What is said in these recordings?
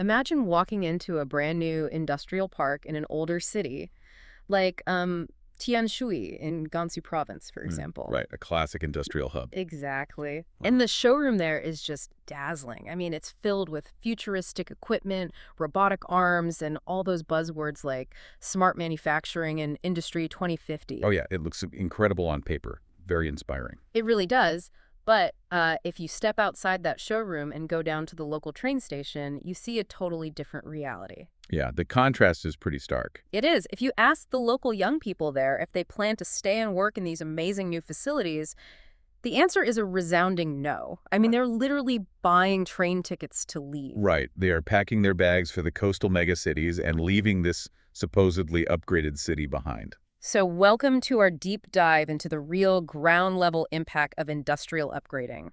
Imagine walking into a brand new industrial park in an older city, like Tianshui in Gansu province, for example. Right, a classic industrial hub. Exactly. Wow. And the showroom there is just dazzling. I mean, it's filled with futuristic equipment, robotic arms, and all those buzzwords like smart manufacturing and Industry 2050. Oh yeah, it looks incredible on paper. Very inspiring. It really does. But if you step outside that showroom and go down to the local train station, you see a totally different reality. Yeah, the contrast is pretty stark. It is. If you ask the local young people there if they plan to stay and work in these amazing new facilities, the answer is a resounding no. I mean, they're literally buying train tickets to leave. Right, they are packing their bags for the coastal megacities and leaving this supposedly upgraded city behind. So welcome to our deep dive into the real ground-level impact of industrial upgrading.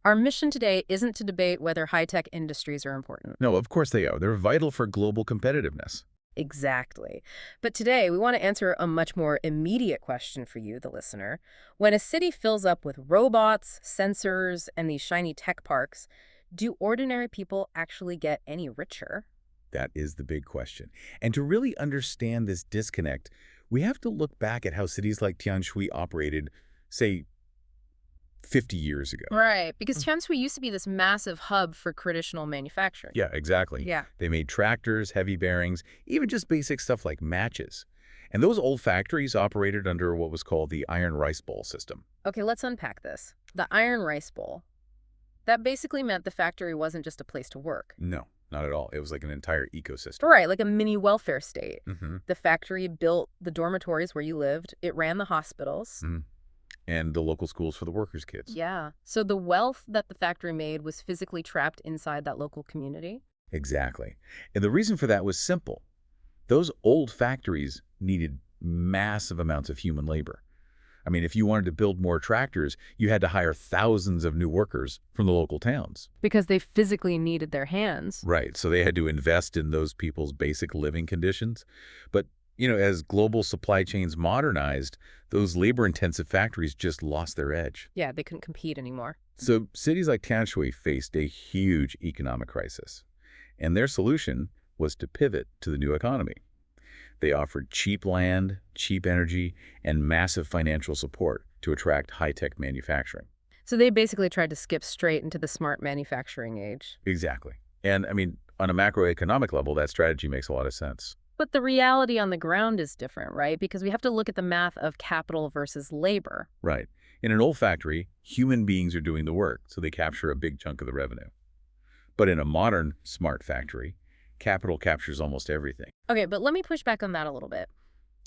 Our mission today isn't to debate whether high-tech industries are important. No, of course they are. They're vital for global competitiveness. Exactly. But today, we want to answer a much more immediate question for you, the listener. When a city fills up with robots, sensors, and these shiny tech parks, do ordinary people actually get any richer? That is the big question. And to really understand this disconnect, we have to look back at how cities like Tianshui operated, say, 50 years ago. Right, because Tianshui used to be this massive hub for traditional manufacturing. Yeah, exactly. Yeah. They made tractors, heavy bearings, even just basic stuff like matches. And those old factories operated under what was called the iron rice bowl system. Okay, let's unpack this. The iron rice bowl. That basically meant the factory wasn't just a place to work. No, not at all. It was like an entire ecosystem. Right, like a mini welfare state. Mm-hmm. The factory built the dormitories where you lived. It ran the hospitals. Mm-hmm. And the local schools for the workers' kids. Yeah. So the wealth that the factory made was physically trapped inside that local community? Exactly. And the reason for that was simple. Those old factories needed massive amounts of human labor. I mean, if you wanted to build more tractors, you had to hire thousands of new workers from the local towns. Because they physically needed their hands. Right. So they had to invest in those people's basic living conditions. But as global supply chains modernized, those labor-intensive factories just lost their edge. Yeah, they couldn't compete anymore. So cities like Tianshui faced a huge economic crisis, and their solution was to pivot to the new economy. They offered cheap land, cheap energy, and massive financial support to attract high-tech manufacturing. So they basically tried to skip straight into the smart manufacturing age. Exactly. And, I mean, on a macroeconomic level, that strategy makes a lot of sense. But the reality on the ground is different, right? Because we have to look at the math of capital versus labor. Right. In an old factory, human beings are doing the work, so they capture a big chunk of the revenue. But in a modern smart factory, capital captures almost everything. Okay, but let me push back on that a little bit.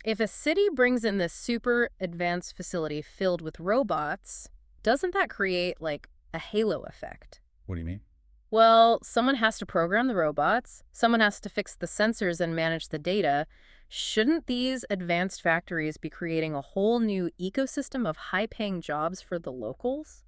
If a city brings in this super advanced facility filled with robots, doesn't that create, like, a halo effect? What do you mean? Well, someone has to program the robots, someone has to fix the sensors and manage the data. Shouldn't these advanced factories be creating a whole new ecosystem of high-paying jobs for the locals?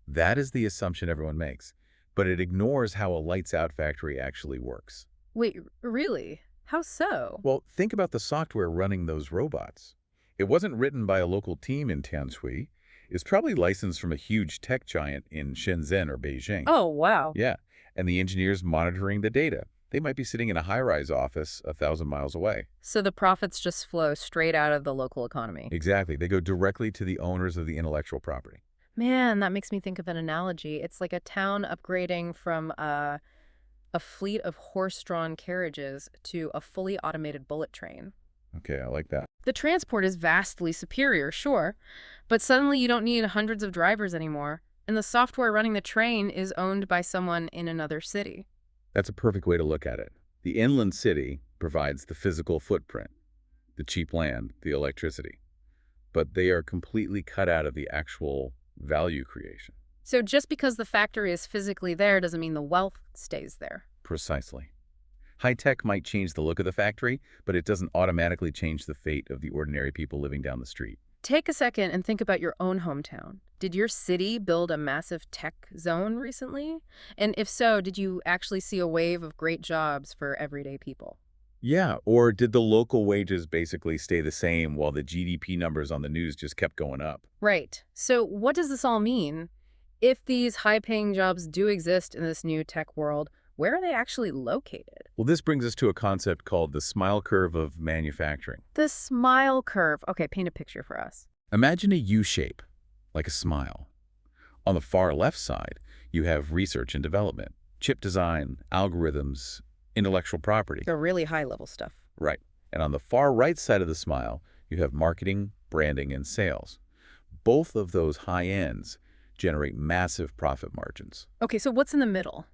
That is the assumption everyone makes, but it ignores how a lights-out factory actually works. Wait, really? How so? Well, think about the software running those robots. It wasn't written by a local team in Tianshui. It's probably licensed from a huge tech giant in Shenzhen or Beijing. Oh, wow. Yeah, and the engineers monitoring the data. They might be sitting in a high-rise office 1,000 miles away. So the profits just flow straight out of the local economy. Exactly. They go directly to the owners of the intellectual property. Man, that makes me think of an analogy. It's like a town upgrading from a fleet of horse-drawn carriages to a fully automated bullet train. Okay, I like that. The transport is vastly superior, sure, but suddenly you don't need hundreds of drivers anymore, and the software running the train is owned by someone in another city. That's a perfect way to look at it. The inland city provides the physical footprint, the cheap land, the electricity, but they are completely cut out of the actual value creation. So just because the factory is physically there doesn't mean the wealth stays there. Precisely. High-tech might change the look of the factory, but it doesn't automatically change the fate of the ordinary people living down the street. Take a second and think about your own hometown. Did your city build a massive tech zone recently? And if so, did you actually see a wave of great jobs for everyday people? Yeah, or did the local wages basically stay the same while the GDP numbers on the news just kept going up? Right. So what does this all mean? If these high-paying jobs do exist in this new tech world, where are they actually located? Well, this brings us to a concept called the smile curve of manufacturing. The smile curve. Okay, paint a picture for us. Imagine a U shape, like a smile. On the far left side, you have research and development, chip design, algorithms, intellectual property. The really high-level stuff. Right. And on the far right side of the smile, you have marketing, branding, and sales. Both of those high ends generate massive profit margins. Okay, so what's in the middle?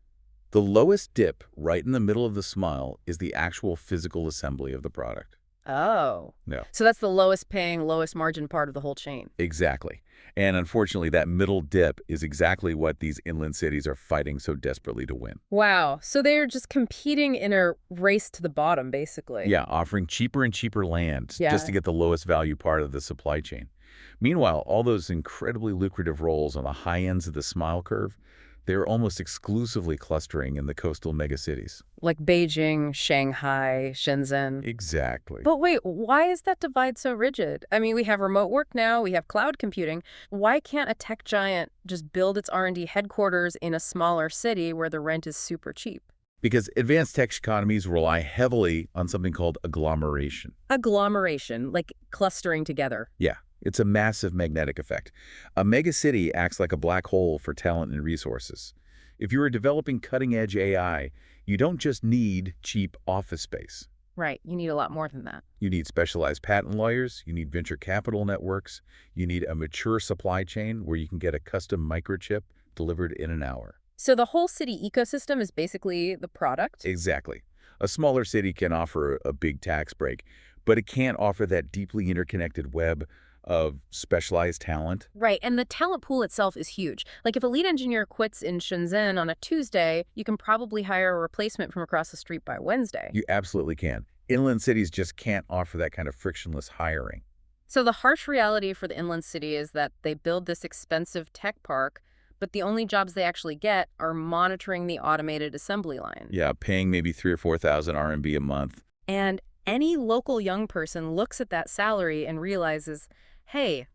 The lowest dip right in the middle of the smile is the actual physical assembly of the product. Oh. No. So that's the lowest paying, lowest margin part of the whole chain. Exactly. And unfortunately, that middle dip is exactly what these inland cities are fighting so desperately to win. Wow. So they're just competing in a race to the bottom, basically. Yeah, offering cheaper and cheaper land Yeah. just to get the lowest value part of the supply chain. Meanwhile, all those incredibly lucrative roles on the high ends of the smile curve, they're almost exclusively clustering in the coastal megacities. Like Beijing, Shanghai, Shenzhen. Exactly. But wait, why is that divide so rigid? I mean, we have remote work now, we have cloud computing. Why can't a tech giant just build its R&D headquarters in a smaller city where the rent is super cheap? Because advanced tech economies rely heavily on something called agglomeration. Agglomeration, like clustering together. Yeah. It's a massive magnetic effect. A megacity acts like a black hole for talent and resources. If you are developing cutting-edge AI, you don't just need cheap office space. Right, you need a lot more than that. You need specialized patent lawyers, you need venture capital networks, you need a mature supply chain where you can get a custom microchip delivered in an hour. So the whole city ecosystem is basically the product? Exactly. A smaller city can offer a big tax break, but it can't offer that deeply interconnected web of specialized talent. Right, and the talent pool itself is huge. Like if a lead engineer quits in Shenzhen on a Tuesday, you can probably hire a replacement from across the street by Wednesday. You absolutely can. Inland cities just can't offer that kind of frictionless hiring. So the harsh reality for the inland city is that they build this expensive tech park, but the only jobs they actually get are monitoring the automated assembly line. Yeah, paying maybe 3,000 or 4,000 RMB a month. And any local young person looks at that salary and realizes, hey,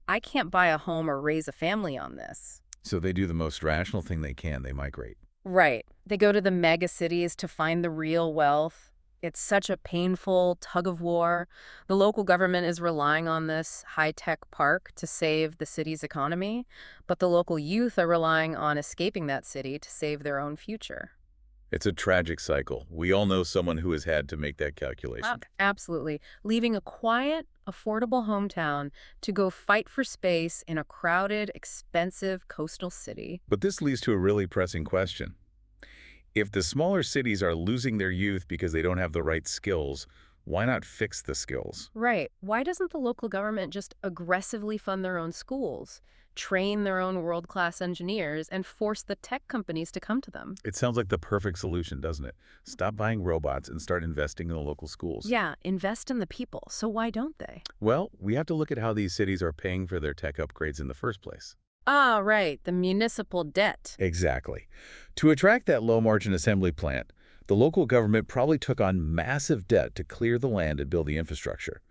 I can't buy a home or raise a family on this. So they do the most rational thing they can. They migrate. Right. They go to the mega cities to find the real wealth. It's such a painful tug of war. The local government is relying on this high-tech park to save the city's economy, but the local youth are relying on escaping that city to save their own future. It's a tragic cycle. We all know someone who has had to make that calculation. Absolutely. Leaving a quiet, affordable hometown to go fight for space in a crowded, expensive coastal city. But this leads to a really pressing question. If the smaller cities are losing their youth because they don't have the right skills, why not fix the skills? Right. Why doesn't the local government just aggressively fund their own schools, train their own world-class engineers, and force the tech companies to come to them? It sounds like the perfect solution, doesn't it? Stop buying robots and start investing in the local schools. Yeah, invest in the people. So why don't they? Well, we have to look at how these cities are paying for their tech upgrades in the first place. Ah, right. The municipal debt. Exactly. To attract that low-margin assembly plant, the local government probably took on massive debt to clear the land and build the infrastructure.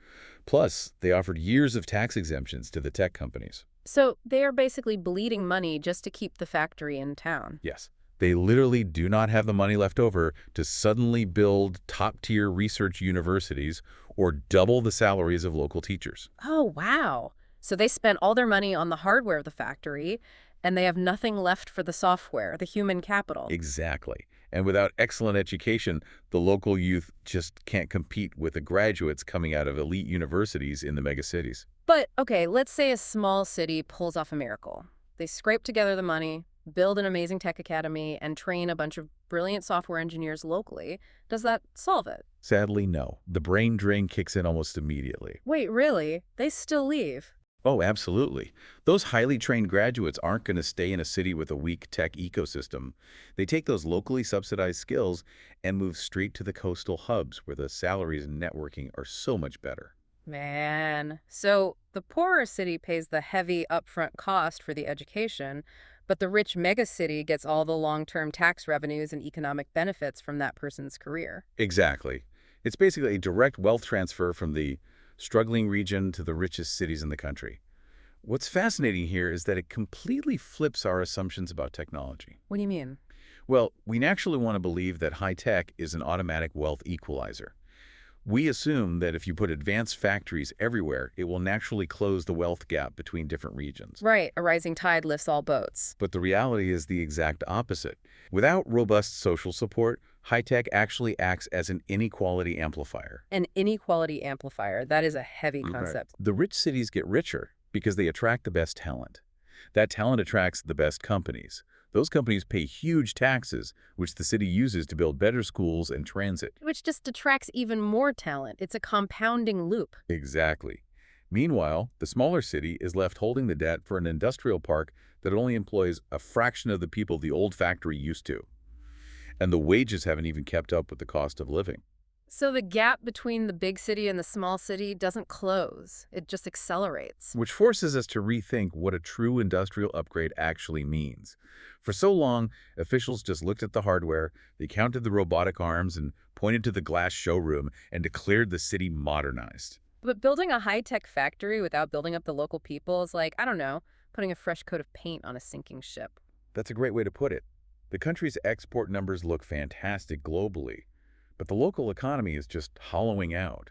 Plus, they offered years of tax exemptions to the tech companies. So they are basically bleeding money just to keep the factory in town. Yes. They literally do not have the money left over to suddenly build top-tier research universities or double the salaries of local teachers. Oh, wow. So they spent all their money on the hardware of the factory, and they have nothing left for the software, the human capital. Exactly. And without excellent education, the local youth just can't compete with the graduates coming out of elite universities in the megacities. But, okay, let's say a small city pulls off a miracle. They scrape together the money, build an amazing tech academy, and train a bunch of brilliant software engineers locally. Does that solve it? Sadly, no. The brain drain kicks in almost immediately. Wait, really? They still leave? Oh, absolutely. Those highly trained graduates aren't going to stay in a city with a weak tech ecosystem. They take those locally subsidized skills and move straight to the coastal hubs where the salaries and networking are so much better. Man. So the poorer city pays the heavy upfront cost for the education, but the rich megacity gets all the long-term tax revenues and economic benefits from that person's career. Exactly. It's basically a direct wealth transfer from the struggling region to the richest cities in the country. What's fascinating here is that it completely flips our assumptions about technology. What do you mean? Well, we naturally want to believe that high tech is an automatic wealth equalizer. We assume that if you put advanced factories everywhere, it will naturally close the wealth gap between different regions. Right, a rising tide lifts all boats. But the reality is the exact opposite. Without robust social support, high tech actually acts as an inequality amplifier. An inequality amplifier, that is a heavy concept. The rich cities get richer because they attract the best talent. That talent attracts the best companies. Those companies pay huge taxes, which the city uses to build better schools and transit. Which just attracts even more talent. It's a compounding loop. Exactly. Meanwhile, the smaller city is left holding the debt for an industrial park that only employs a fraction of the people the old factory used to. And the wages haven't even kept up with the cost of living. So the gap between the big city and the small city doesn't close. It just accelerates. Which forces us to rethink what a true industrial upgrade actually means. For so long, officials just looked at the hardware, they counted the robotic arms and pointed to the glass showroom and declared the city modernized. But building a high-tech factory without building up the local people is like, I don't know, putting a fresh coat of paint on a sinking ship. That's a great way to put it. The country's export numbers look fantastic globally, but the local economy is just hollowing out.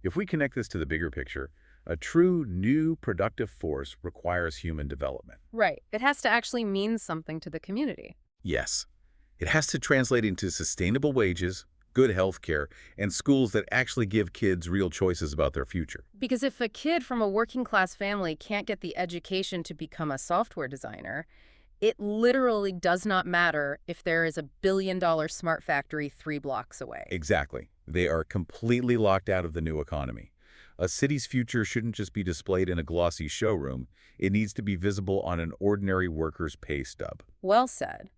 If we connect this to the bigger picture, a true new productive force requires human development. Right. It has to actually mean something to the community. Yes. It has to translate into sustainable wages, good health care, and schools that actually give kids real choices about their future. Because if a kid from a working-class family can't get the education to become a software designer, it literally does not matter if there is a billion-dollar smart factory 3 blocks away. Exactly. They are completely locked out of the new economy. A city's future shouldn't just be displayed in a glossy showroom. It needs to be visible on an ordinary worker's pay stub. Well said.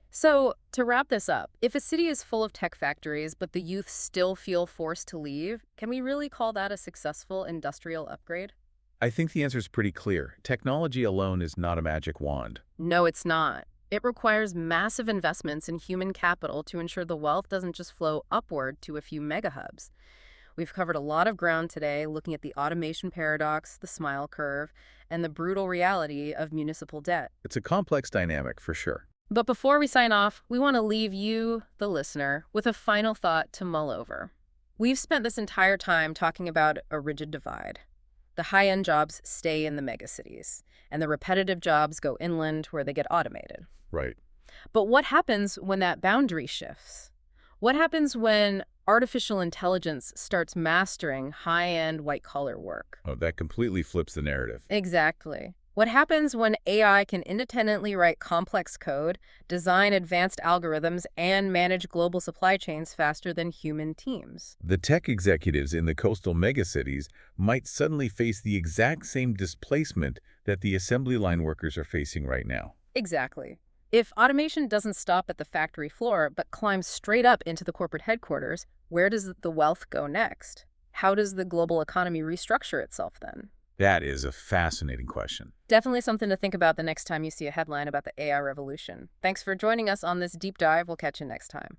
So, to wrap this up, if a city is full of tech factories but the youth still feel forced to leave, can we really call that a successful industrial upgrade? I think the answer is pretty clear. Technology alone is not a magic wand. No, it's not. It requires massive investments in human capital to ensure the wealth doesn't just flow upward to a few mega hubs. We've covered a lot of ground today looking at the automation paradox, the smile curve, and the brutal reality of municipal debt. It's a complex dynamic for sure. But before we sign off, we want to leave you, the listener, with a final thought to mull over. We've spent this entire time talking about a rigid divide. The high-end jobs stay in the megacities, and the repetitive jobs go inland where they get automated. Right. But what happens when that boundary shifts? What happens when artificial intelligence starts mastering high-end white-collar work? Oh, that completely flips the narrative. Exactly. What happens when AI can independently write complex code, design advanced algorithms, and manage global supply chains faster than human teams? The tech executives in the coastal megacities might suddenly face the exact same displacement that the assembly line workers are facing right now. Exactly. If automation doesn't stop at the factory floor but climbs straight up into the corporate headquarters, where does the wealth go next? How does the global economy restructure itself then? That is a fascinating question. Definitely something to think about the next time you see a headline about the AI revolution. Thanks for joining us on this deep dive. We'll catch you next time.